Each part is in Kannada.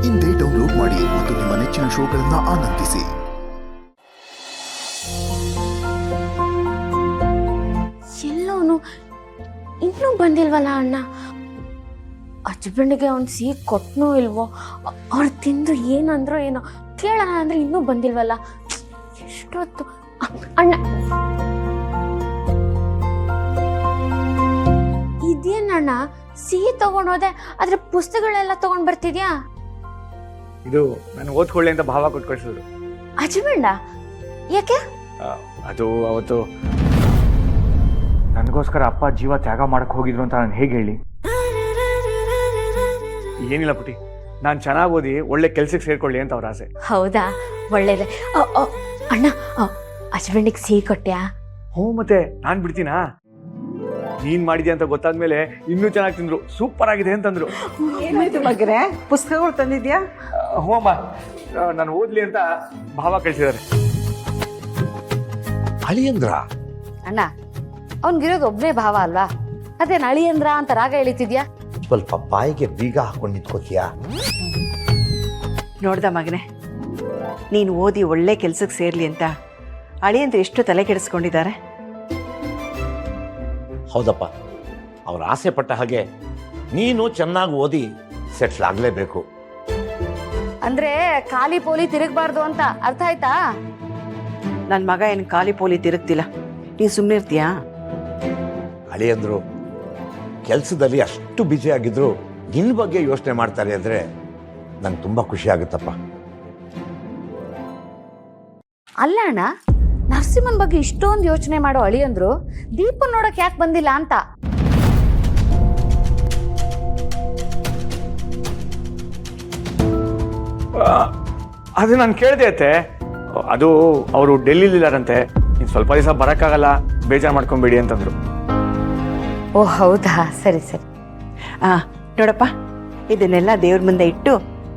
ಇಂದೇ ಡೌನ್ಲೋಡ್ ಮಾಡಿ ಮತ್ತು ನಿಮ್ಮ ನೆಚ್ಚಿನ ಶೋಗಳನ್ನು ಆನಂದಿಸಿ. ಎಲ್ಲವನು ಇನ್ನೂ ಬಂದಿಲ್ವಲ್ಲ ಅಣ್ಣ. ಹಸ್ಬೆಂಡ್ಗೆ ಅವ್ನು ಸಿಹಿ ಕೊಟ್ಟನೋ ಇಲ್ವೋ, ಅವ್ರು ತಿಂದು ಏನಂದ್ರೋ ಏನೋ ಕೇಳೋಣ ಅಂದ್ರೆ ಇನ್ನೂ ಬಂದಿಲ್ವಲ್ಲ. ಎಷ್ಟೊತ್ತು ಅಣ್ಣ, ಇದೇನಣ್ಣ ಸಿಹಿ ತಗೊಂಡೋದೆ, ಆದ್ರೆ ಪುಸ್ತಕಗಳೆಲ್ಲ ತಗೊಂಡ್ ಬರ್ತಿದ್ಯಾ? ಇದು ನಾನು ಓದ್ಕೊಳ್ಳಿ ಅಂತ ಭಾವ ಕೊಟ್ಟು ಕಳಿಸಿದ್ರು. ಹಸ್ಬೆಂಡ ಯಾಕೆ? ಅದು ಅವತ್ತು ನನಗೋಸ್ಕರ ಅಪ್ಪ ಜೀವ ತ್ಯಾಗ ಮಾಡಕ್ ಹೋಗಿದ್ರು ಅಂತ ನಾನು ಹೇಗೆ ಹೇಳಿ? ಏನಿಲ್ಲ ಪುಟಿ, ನಾನು ಚೆನ್ನಾಗಿ ಓದಿ ಒಳ್ಳೆ ಕೆಲ್ಸಕ್ಕೆ ಸೇರ್ಕೊಳ್ಳಿ ಅಂತ ಅವ್ರ ಆಸೆ. ಹೌದಾ, ಒಳ್ಳೇದೆ. ಅಣ್ಣ, ಹಸ್ಬೆಂಡಿಗೆ ಸಿಹಿ ಕೊಟ್ಟ್ಯಾ? ಹ್ಞೂ, ಮತ್ತೆ ನಾನ್ ಬಿಡ್ತೀನಾ? ನೀನ್ ಮಾಡಿದ್ಯಾ ಅಂತ ಗೊತ್ತಾದ್ಮೇಲೆ ಇನ್ನೂ ಚೆನ್ನಾಗಿ ತಿಂದ್ರು, ಸೂಪರ್ ಆಗಿದೆ ಅಂತಂದ್ರು. ಏನಾಯ್ತು ಮಗರೇ, ಪುಸ್ತಕಗಳು ತಂದಿದ್ಯಾ? ಹ್ಞೂ ಅಮ್ಮ, ನಾನು ಓದ್ಲಿ ಅಂತ ಭಾವ ಕಳಿಸಿದ್ದಾರೆ. ಅಳಿಯಂದ್ರ ಅಣ್ಣ, ಅವನ್ಗಿರೋದು ಒಬ್ಬನೇ ಭಾವ ಅಲ್ವಾ? ಅದೇನು ಅಳಿಯಂದ್ರ ಅಂತ ರಾಗ ಎಳಿತಿದ್ಯಾ? ಸ್ವಲ್ಪ ಬಾಯಿಗೆ ಬೀಗ ಹಾಕೊಂಡು ನಿಂತ್ಕೋತೀಯಾ? ನೋಡ್ದ ಮಗನೇ, ನೀನು ಓದಿ ಒಳ್ಳೆ ಕೆಲ್ಸಕ್ಕೆ ಸೇರ್ಲಿ ಅಂತ ಅಳಿಯಂದ್ರೆ ಎಷ್ಟು ತಲೆ ಕೆಡಿಸ್ಕೊಂಡಿದ್ದಾರೆ. ಹೌದಪ್ಪ, ಅವ್ರ ಆಸೆ ಪಟ್ಟ ಹಾಗೆ ನೀನು ಚೆನ್ನಾಗಿ ಓದಿ ಸೆಟ್ಲ್ ಆಗಲೇಬೇಕು. ಅಂದ್ರೆ ಖಾಲಿ ಪೋಲಿ ತಿರುಗಬಾರ್ದು ಅಂತ ಅರ್ಥ ಆಯ್ತಾ? ನನ್ನ ಮಗ ಏನು ಖಾಲಿ ಪೋಲಿ ತಿರುಗ್ತಿಲ್ಲ, ನೀನು ಸುಮ್ಮನೆ ಇರ್ತೀಯಾ? ಅಳಿಯಂದ್ರು ಕೆಲಸದಲ್ಲಿ ಅಷ್ಟು ಬ್ಯುಸಿ ಆಗಿದ್ರು ನಿನ್ನ ಬಗ್ಗೆ ಯೋಚನೆ ಮಾಡ್ತಾರೆ ಅಂದರೆ ನಂಗೆ ತುಂಬ ಖುಷಿ ಆಗುತ್ತಪ್ಪ. ಅಲ್ಲ ಅಣ್ಣ, ನರಸಿಂಹನ್ ಬಗ್ಗೆ ಇಷ್ಟೊಂದು ಯೋಚನೆ ಮಾಡೋ ಅಳಿಯಂದ್ರು ದೀಪನ್ ನೋಡಕ್ ಯಾಕೆ ಬಂದಿಲ್ಲ ಅಂತ. ಅದು ನಾನು ಕೇಳಿದೆ ಅತ್ತೆ, ಅದು ಅವರು ಡೆಲ್ಲಿಲಿದ್ದಾರಂತೆ, ಇನ್ನು ಸ್ವಲ್ಪ ದಿವಸ ಬರೋಕ್ಕಾಗಲ್ಲ, ಬೇಜಾರು ಮಾಡ್ಕೊಂಬೇಡಿ ಅಂತಂದ್ರು. ಓ ಹೌದಾ, ಸರಿ ಸರಿ. ನೋಡಪ್ಪ, ಇದನ್ನೆಲ್ಲ ದೇವ್ರ ಮುಂದೆ ಇಟ್ಟು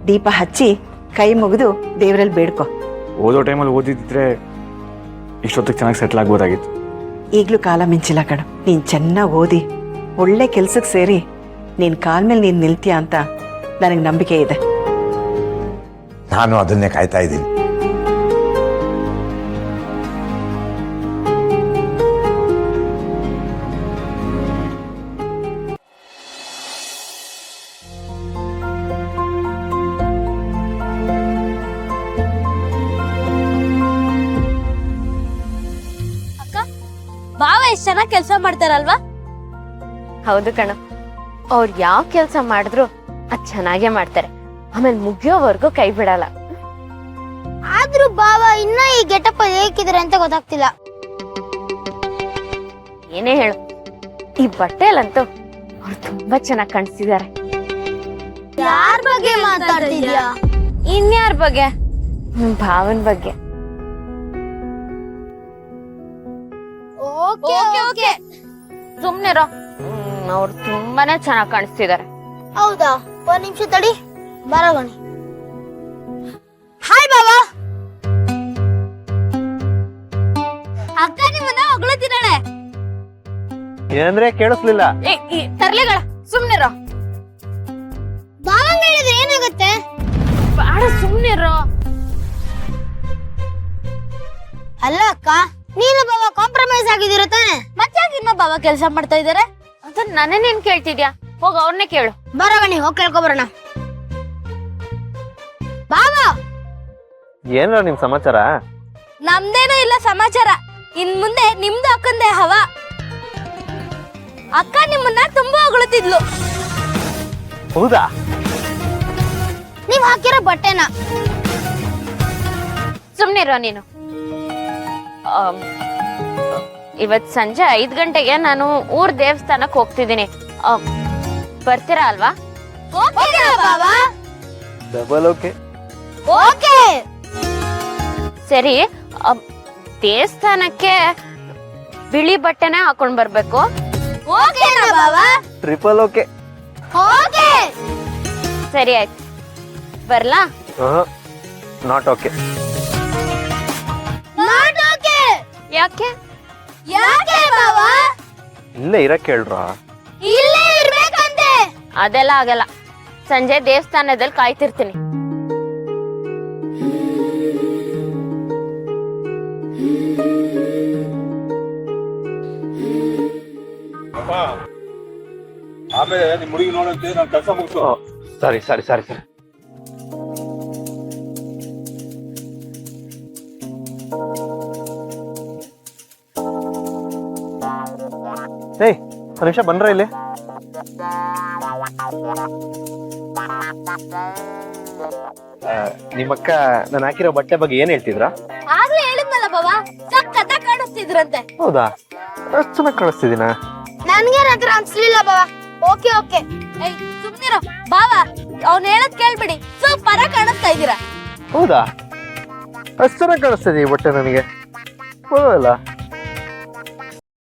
ದೀಪ ಹಚ್ಚಿ ಕೈ ಮುಗಿದು ದೇವರಲ್ಲಿ ಬೇಡ್ಕೊ. ಓದೋ ಟೈಮಲ್ಲಿ ಓದಿದ್ರೆ ಇಷ್ಟೊತ್ತಿಗೆ ಚೆನ್ನಾಗಿ ಸೆಟ್ಲ್ ಆಗ್ಬೋದಾಗಿತ್ತು. ಈಗಲೂ ಕಾಲ ಮಿಂಚಿಲ್ಲ ಕಣ. ನೀನು ಚೆನ್ನಾಗಿ ಓದಿ ಒಳ್ಳೆ ಕೆಲ್ಸಕ್ಕೆ ಸೇರಿ ನೀನು ಕಾಲ ಮೇಲೆ ನೀನು ನಿಲ್ತೀಯ ಅಂತ ನನಗೆ ನಂಬಿಕೆ ಇದೆ. ನಾನು ಅದನ್ನೇ ಕಾಯ್ತಾ ಇದ್ದೀನಿ. ಭಾವ ಎಷ್ಟ್ ಚೆನ್ನಾಗಿ ಕೆಲಸ ಮಾಡ್ತಾರಲ್ವಾ? ಹೌದು ಕಣ, ಅವ್ರು ಯಾವ ಕೆಲಸ ಮಾಡಿದ್ರು ಅದ್ ಚೆನ್ನಾಗೇ ಮಾಡ್ತಾರೆ, ಆಮೇಲೆ ಮುಗಿಯೋವರೆಗೂ ಕೈ ಬಿಡಲ್ಲ. ಆದ್ರೂ ಭಾವ ಇನ್ನ ಈ ಗೆಟಪ್ ಹೇಗಿದ್ರೆ ಅಂತ ಗೊತ್ತಾಗ್ತಿಲ್ಲ. ಏನೇ ಹೇಳು, ಈ ಬಟ್ಟೆಲಂತೂ ಅವ್ರು ತುಂಬಾ ಚೆನ್ನಾಗಿ ಕಾಣಿಸ್ತಿದ್ದಾರೆ. ಯಾರ ಬಗ್ಗೆ ಮಾತಾಡ್ತಿದ್ಯಾ? ಇನ್ಯಾರ ಬಗ್ಗೆ? ಭಾವನ್ ಬಗ್ಗೆ. ಓಕೆ ಸುಮ್ನಿರೋ, ಅವ್ರು ತುಂಬಾನೇ ಚೆನ್ನಾಗಿ ಕಾಣಿಸ್ತಿದ್ದಾರೆ. ಹೌದಾ? ಒಂದ್ ನಿಮಿಷ ತಡಿ, ಬರಗಣಿ. ಹಾಯ್ ಬಾಬಾ. ಅಕ್ಕ ನಿಮ್ಮನ್ನ ಹೊಗಳುತ್ತಿದ್ದಾಳೆ. ಏನಂದ್ರೆ ಕೇಳಿಸ್ಲಿಲ್ಲ. ತರ್ಲೆಗಳ, ಸುಮ್ನಿರೋ. ಬಾವಂಗ ಹೇಳಿದ್ರೆ ಏನಾಗುತ್ತೆ? ಬಾಳ ಸುಮ್ನಿರೋ. ಅಲ್ಲ ಅಕ್ಕ, ನೀನು ಬಾವ ಕಾಂಪ್ರಮೈಸ್ ಆಗಿದ್ದೀರ ತಾನೆ? ಮತ್ತೆ ಇನ್ನ ಬಾವ ಕೆಲಸ ಮಾಡ್ತಾ ಇದಾರೆ? ಅದು ನನ್ನೇನ್ ಕೇಳ್ತಿದ್ಯಾ? ಹೋಗ ಅವ್ರನ್ನೇ ಕೇಳು. ಬರಗಣಿ, ಹೋಗಿ ಕೇಳ್ಕೊಬರೋಣ. ಬಾವಾ, ಏನೋ ನಿಮ್ ಸಮಾಚಾರ? ನಮ್ದೇನೂ ಇಲ್ಲ ಸಮಾಚಾರ. ಇನ್ ಮುಂದೆ ನಿಮ್ದು ಅಕ್ಕಂದೆ ಹವಾ. ಅಕ್ಕ ನಿಮ್ಮನ್ನ ತುಂಬಾ ಹೊಗಳುತ್ತಿದ್ಲು. ಹೌದಾ? ನೀವ್ ಹಾಕಿರೋ ಬಟ್ಟೆನ. ಸುಮ್ನಿರೋ ನೀನು. ಇವತ್ ಸಂಜೆ 5 ಗಂಟೆಗೆ ನಾನು ಊರ್ ದೇವಸ್ಥಾನಕ್ ಹೋಗ್ತಿದ್ದೀನಿ, ಬರ್ತೀರಾ ಅಲ್ವಾ? Double okay. ಸರಿ, ದೇವಸ್ಥಾನಕ್ಕೆ ಬಿಳಿ ಬಟ್ಟೆನೆ ಹಾಕೊಂಡ್ ಬರ್ಬೇಕು. Triple okay. ಸರಿ ಆಯ್ತು, ಬರ್ಲಾ? Not okay. ಯಾಕೆ? ಇಲ್ಲೇ ಇರಕ್ ಹೇಳ್ರ. ಇಲ್ಲೇ ಇರ್ಬೇಕಂತೆ. ಅದೆಲ್ಲ ಆಗಲ್ಲ. ಸಂಜೆ ದೇವಸ್ಥಾನದಲ್ಲಿ ಕಾಯ್ತಿರ್ತೀನಿ. ಆಮೇಲೆ ನಿಮ್ಮ ಹುಡುಗಿ ನೋಡಂತೆ ನಾನು ಕೆಲಸ ಮುಗಿಸು. ಸರಿ ಸರಿ ಸರಿ ಸರಿ. ಏಯ್ ಒಂದು ನಿಮಿಷ ಬಂದ್ರ ಇಲ್ಲಿ. ನಿಮ್ಮಕ್ಕ ನಾನು ಹಾಕಿರೋ ಬಟ್ಟೆ ಬಗ್ಗೆ ಏನ್ ಹೇಳ್ತಿದ್ರ? ಆಗ್ಲೇ ಹೇಳಿದ್ನಲ್ಲ ಬಾವ, ಸಖತ್ತ ಕಾಣಿಸ್ತಿದ್ರಂತೆ. ಹೌದಾ, ಅಷ್ಟು ಚೆನ್ನಾಗಿ ಕಾಣಿಸ್ತಿದ್ದೀನ? ನನ್ಗೆ ಹತ್ರ ಅನ್ಸ್ಲಿಲ್ಲ ಬಾವ. Okay okay. ಏಯ್ ಸುಮ್ನಿರೋ ಬಾವ, ಅವ್ನ್ ಹೇಳದ್ ಕೇಳ್ಬಿಡಿ, ಸೂಪರ್ ಆಗಿ ಕಾಣಿಸ್ತಾ ಇದೀರಾ. ಹೌದಾ, ಅಷ್ಟು ಚೆನ್ನಾಗಿ ಕಾಣಿಸ್ತಿದೆ ಈ ಬಟ್ಟೆ ನನಗೆ. ಪರವಾಗಿಲ್ಲ.